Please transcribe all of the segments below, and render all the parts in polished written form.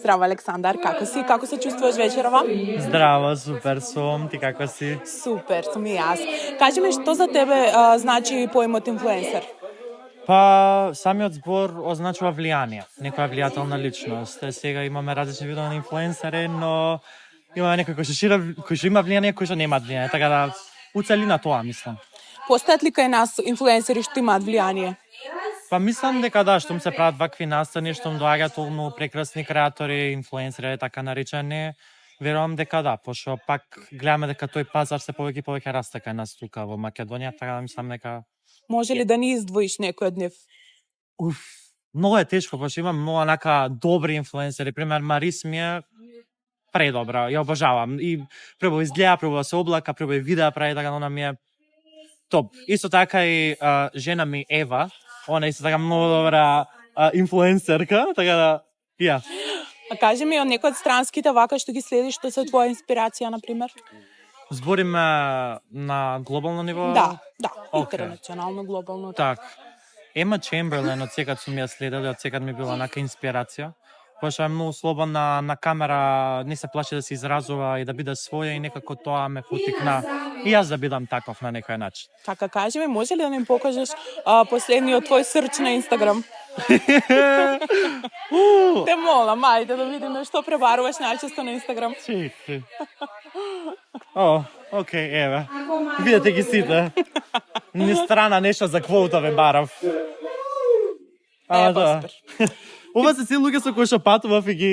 Здрава, Александар, како си? Како се чувствуваш вечерова? Здраво, супер сум, ти како си? Супер, сум и јас. Кажи ми, што за тебе значи поимот инфлуенсер? Па, самиот збор означува влијание, некоја влијателна личност. Сега имаме различни видови на инфлуенсери, но има некој кој што има влијание, кој што нема влијание, така да уцелина тоа мислам. Постојат ли кај нас инфлуенсери што имаат влијание? Па мислам дека да, штом се прават вакви настани, штом доаѓаат толку прекрасни креатори, инфлуенсери така наречени, верувам дека да, пошто пак гледаме дека тој пазар се повеќе и повеќе расте кај нас тука во Македонија, така да мислам дека Може ли да ни издвоиш некој од нив? многу е тешко, пошто има многу онака добри инфлуенсери, пример Марис ми е предобра, ја обожавам и прво изгледа, прво се облака, прво и видеа прави, така она ми е топ. Исто така и жена ми Ева, она исто така многу добра инфлуенсерка, така да ја. А кажи ми, од некој од странските вака што ги следиш, што се твоја инспирација, например? Збориме на глобално ниво? Да, Окей. интернационално, глобално. Так. Ема Чемберлен од секад сум ја следел, од секад ми била онака инспирација. Пошто е многу слободна на камера, не се плаши да се изразува и да биде своја и некако тоа ме потикна и јас да бидам таков на некој начин. Така, кажи ми, може ли да ми покажеш последниот твој срч на Инстаграм? Те молам, ајде да видиме што пребаруваш најчесто на Инстаграм. Чекай. Окей, еве. Видете ги сите. Ни страна нешто за квотове барав. Да. Ова се се луѓе со кои што патував и ги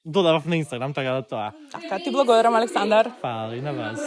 додавав на Инстаграм, така да тоа. Така, ти благодарам, Александар. Фали на вас.